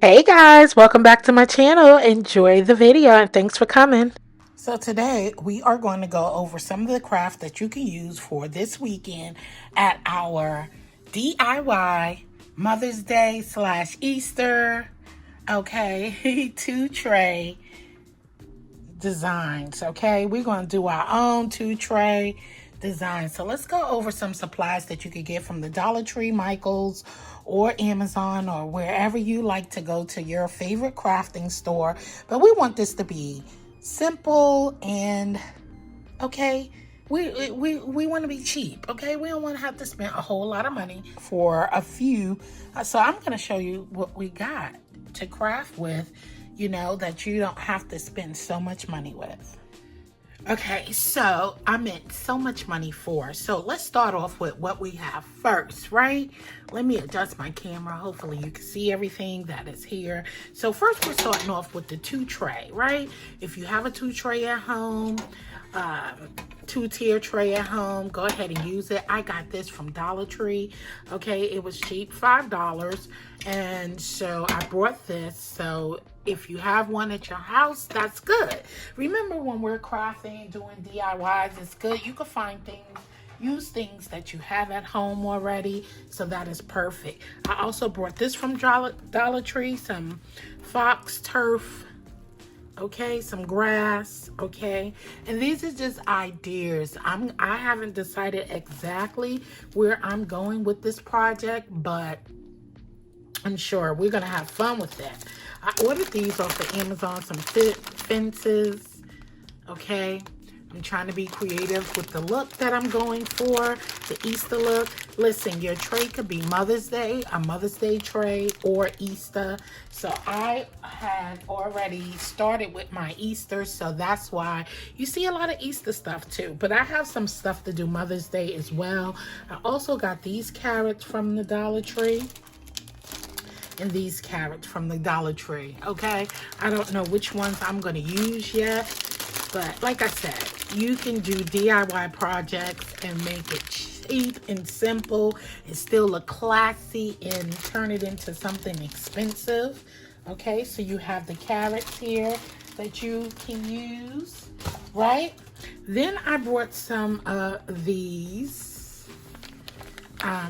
Hey guys, welcome back to my channel. Enjoy the video and thanks for coming. So today we are going to go over some of the crafts that you can use for this weekend at our DIY Mother's Day slash Easter, okay, two tray designs, okay? We're going to do our own two tray design. So let's go over some supplies that you could get from the Dollar Tree, Michael's, or Amazon, or wherever you like to go to your favorite crafting store. But we want this to be simple and okay. We want to be cheap, okay? We don't want to have to spend a whole lot of money for a few. So I'm going to show you what we got to craft with, that you don't have to spend so much money with. Okay, so I meant so much money for. So let's start off with what we have first, right? Let me adjust my camera. Hopefully you can see everything that is here. So first we're starting off with the two tray, right? If you have a two tray at home, two-tier tray at home, go ahead and use it. I got this from Dollar Tree. Okay, it was cheap, $5. And so I bought this. So if you have one at your house, that's good. Remember, when we're crafting, doing DIYs, it's good. You can find things, use things that you have at home already. So that is perfect. I also bought this from Dollar Tree, some fox turf, okay, some grass, okay, and these are just ideas. I haven't decided exactly where I'm going with this project, but I'm sure we're gonna have fun with that. I ordered these off of Amazon, some fences, okay. I'm trying to be creative with the look that I'm going for, the Easter look. Listen, your tray could be Mother's Day, a Mother's Day tray, or Easter. So I had already started with my Easter, so that's why you see a lot of Easter stuff too. But I have some stuff to do Mother's Day as well. I also got these carrots from the Dollar Tree. And these carrots from the Dollar Tree, okay? I don't know which ones I'm gonna use yet, but like I said, you can do DIY projects and make it cheap and simple and still look classy and turn it into something expensive, okay? So you have the carrots here that you can use, right? Then I brought some of these,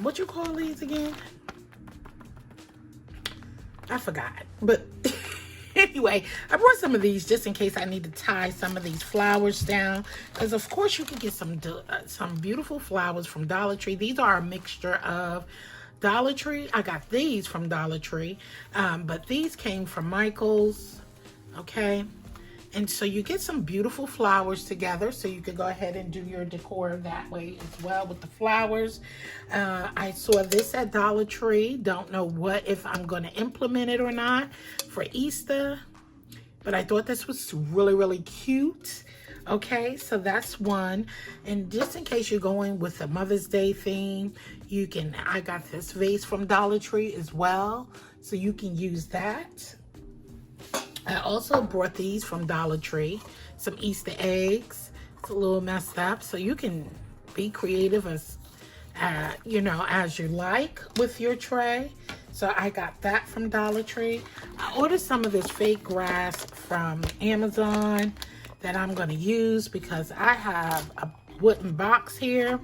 what you call these again? I forgot, but anyway, I brought some of these just in case I need to tie some of these flowers down, because of course you can get some beautiful flowers from Dollar Tree. These are a mixture of Dollar Tree. I got these from Dollar Tree, but these came from Michael's, okay? And so you get some beautiful flowers together, so you can go ahead and do your decor that way as well with the flowers. I saw this at Dollar Tree. Don't know if I'm going to implement it or not for Easter, but I thought this was really, really cute. Okay, so that's one. And just in case you're going with the Mother's Day theme, I got this vase from Dollar Tree as well, so you can use that. I also brought these from Dollar Tree, some Easter eggs. It's a little messed up, so you can be creative as you like with your tray. So I got that from Dollar Tree. I ordered some of this fake grass from Amazon that I'm going to use because I have a wooden box here.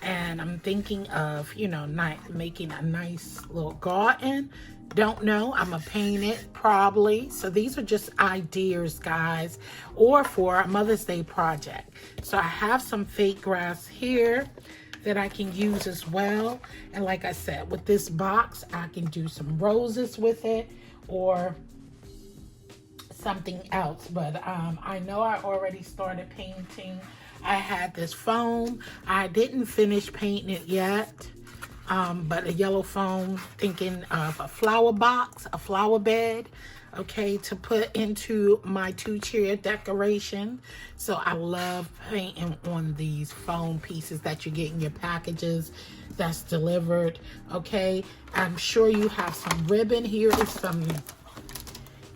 And I'm thinking of, making a nice little garden. Don't know. I'm going to paint it probably. So these are just ideas, guys, or for a Mother's Day project. So I have some fake grass here that I can use as well. And like I said, with this box, I can do some roses with it or something else. But I know I already started painting. I had this foam. I didn't finish painting it yet, but a yellow foam, thinking of a flower box, a flower bed, okay, to put into my two-chair decoration. So I love painting on these foam pieces that you get in your packages that's delivered, okay. I'm sure you have some ribbon. Here is some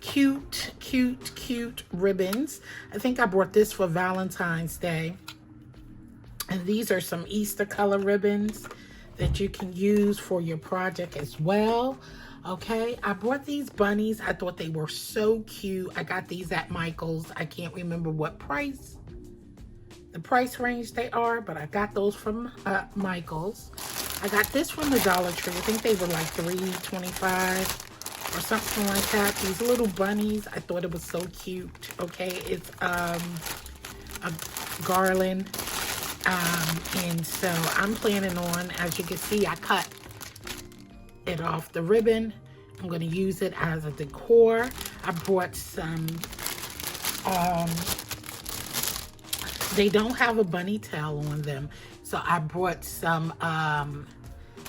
cute ribbons. I think I bought this for Valentine's Day. And these are some Easter color ribbons that you can use for your project as well. Okay, I bought these bunnies. I thought they were so cute. I got these at Michael's. I can't remember what the price range they are, but I got those from Michael's. I got this from the Dollar Tree. I think they were like $3.25 or something like that. These little bunnies, I thought it was so cute. Okay, it's a garland. And so I'm planning on, as you can see, I cut it off the ribbon. I'm going to use it as a decor. I brought some, they don't have a bunny tail on them. So I brought some,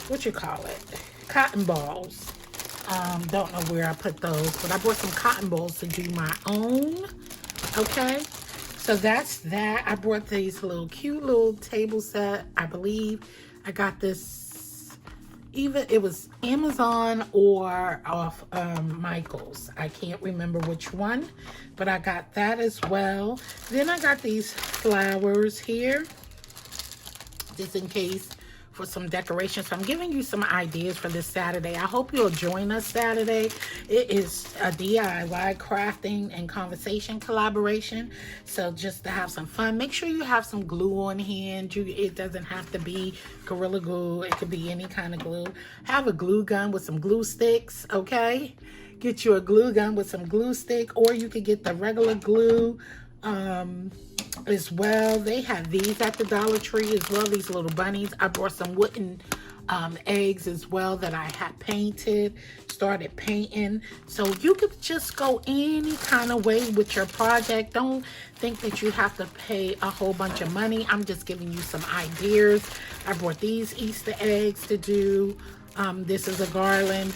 what you call it? Cotton balls. Don't know where I put those, but I brought some cotton balls to do my own. Okay. So that's that. I brought these little cute little table set. I believe I got this, either it was Amazon or off Michael's. I can't remember which one, but I got that as well. Then I got these flowers here, just in case for some decoration. So I'm giving you some ideas for this Saturday. I hope you'll join us Saturday. It is a DIY crafting and conversation collaboration. So just to have some fun, make sure you have some glue on hand. It doesn't have to be Gorilla Glue. It could be any kind of glue. Have a glue gun with some glue sticks, okay? Get you a glue gun with some glue stick, or you could get the regular glue as well. They have these at the Dollar Tree as well, these little bunnies. I brought some wooden eggs as well that I had started painting. So you could just go any kind of way with your project. Don't think that you have to pay a whole bunch of money. I'm just giving you some ideas. I brought these Easter eggs to do. This is a garland.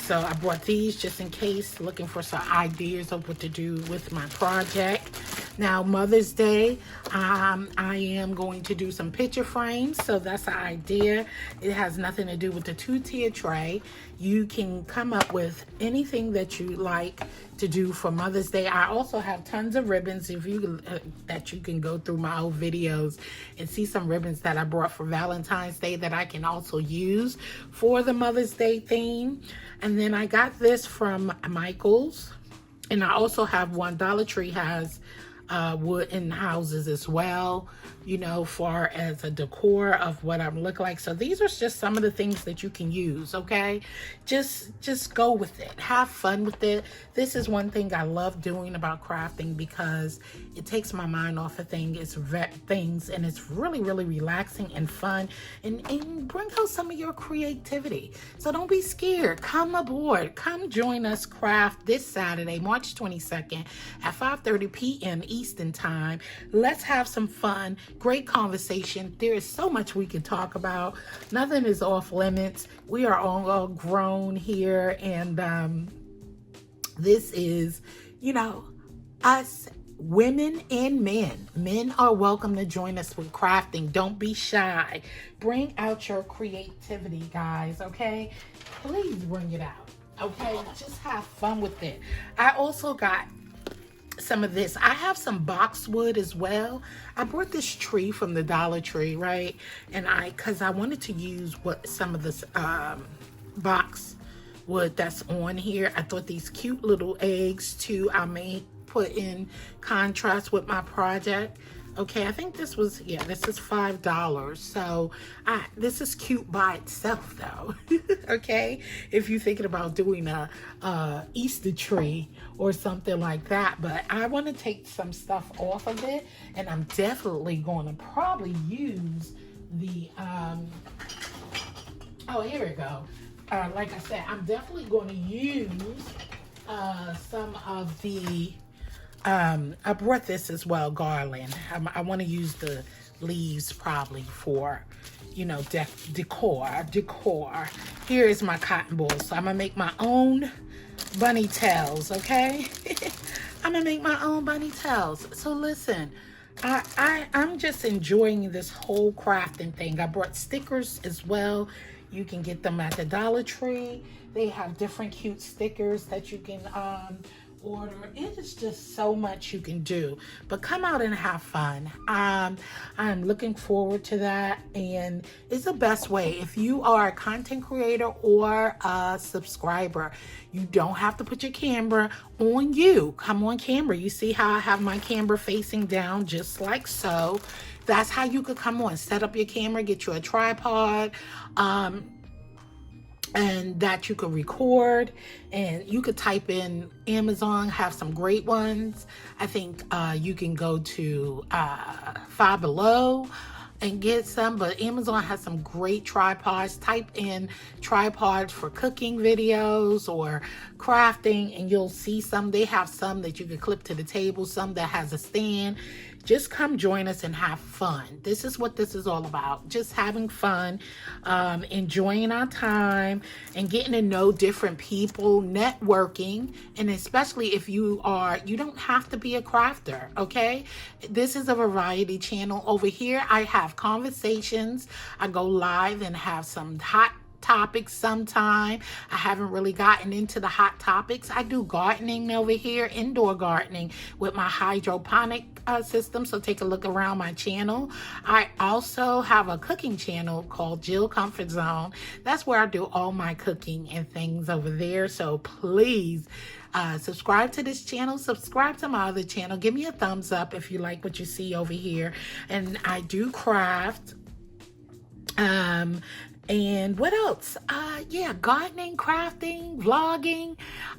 So I brought these just in case, looking for some ideas of what to do with my project. Now, Mother's Day, I am going to do some picture frames. So that's an idea. It has nothing to do with the two-tier tray. You can come up with anything that you like to do for Mother's Day. I also have tons of ribbons that you can go through my old videos and see some ribbons that I brought for Valentine's Day that I can also use for the Mother's Day theme. And then I got this from Michael's, and I also have one. Dollar Tree has wooden houses as well, you know, far as a decor of what I'm look like. So these are just some of the things that you can use. Okay, just go with it, have fun with it. This is one thing I love doing about crafting, because it takes my mind off of things, and it's really relaxing and fun, and bring out some of your creativity. So don't be scared. Come aboard, come join us craft this Saturday, March 22nd at 5:30 p.m. Eastern time. Let's have some fun, great conversation. There is so much we can talk about. Nothing is off limits. We are all grown here, and this is, you know, us, women and men. Men are welcome to join us with crafting. Don't be shy. Bring out your creativity, guys, okay? Please bring it out, okay? Just have fun with it. I also got some of this. I have some boxwood as well. I brought this tree from the Dollar Tree, right? And because I wanted to use some of this boxwood that's on here. I thought these cute little eggs too, I may put in contrast with my project. Okay, I think this was, yeah, this is $5. So this is cute by itself though. Okay, if you're thinking about doing a Easter tree or something like that. But I want to take some stuff off of it, and I'm definitely going to probably use the oh, here we go. Like I said, I'm definitely going to use some of the I brought this as well, garland. I want to use the leaves probably for, you know, decor. Here is my cotton ball. So I'm gonna make my own bunny tails, okay? I'm gonna make my own bunny tails. So listen, I'm just enjoying this whole crafting thing. I brought stickers as well. You can get them at the Dollar Tree. They have different cute stickers that you can order. It is just so much you can do, but come out and have fun. I'm looking forward to that, and it's the best way. If you are a content creator or a subscriber, you don't have to put your camera on you. Come on camera. You see how I have my camera facing down just like so. That's how you could come on. Set up your camera, get you a tripod, and that you could record, and you could type in Amazon, have some great ones. I think you can go to Five Below and get some, but Amazon has some great tripods. Type in tripods for cooking videos or crafting, and you'll see some. They have some that you can clip to the table, some that has a stand. Just come join us and have fun. This is what this is all about. Just having fun, enjoying our time, and getting to know different people, networking. And especially if you don't have to be a crafter, okay? This is a variety channel. Over here, I have conversations. I go live and have some hot topics sometime. I haven't really gotten into the hot topics. I do gardening over here, indoor gardening with my hydroponic system, so take a look around my channel. I also have a cooking channel called Jill Comfort Zone. That's where I do all my cooking and things over there, so please subscribe to this channel, subscribe to my other channel, give me a thumbs up if you like what you see over here. And I do craft, and what else? Yeah, gardening, crafting, vlogging,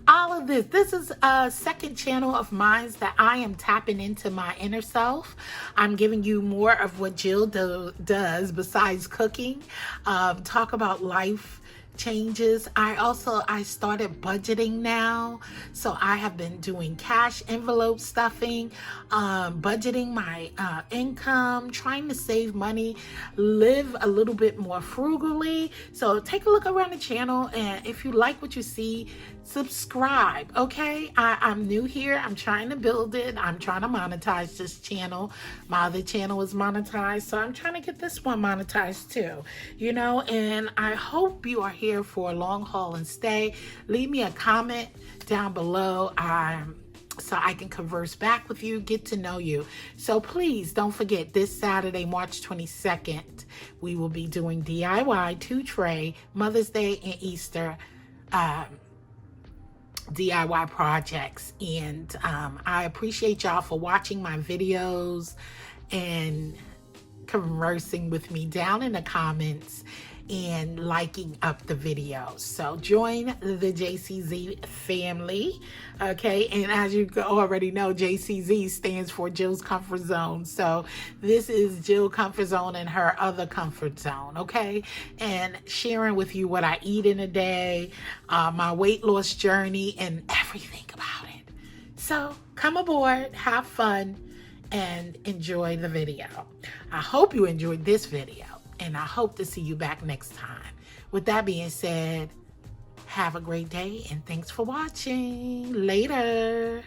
all of this. This is a second channel of mine that I am tapping into my inner self. I'm giving you more of what Jill does besides cooking. Talk about life changes. I started budgeting now, so I have been doing cash envelope stuffing, budgeting my income, trying to save money, live a little bit more frugally. So take a look around the channel, and if you like what you see, subscribe. Okay, I'm new here. I'm trying to build it. I'm trying to monetize this channel. My other channel is monetized, so I'm trying to get this one monetized too, you know. And I hope you are here for a long haul and stay. Leave me a comment down below so I can converse back with you, get to know you. So please don't forget, this Saturday, March 22nd, we will be doing DIY 2-tray Mother's Day and Easter DIY projects. And I appreciate y'all for watching my videos and conversing with me down in the comments and liking up the videos. So join the JCZ family, okay? And as you already know, JCZ stands for Jill's Comfort Zone. So this is Jill Comfort Zone and her other comfort zone, okay? And sharing with you what I eat in a day, my weight loss journey, and everything about it. So come aboard, have fun, and enjoy the video. I hope you enjoyed this video, and I hope to see you back next time. With that being said, have a great day, and thanks for watching. Later.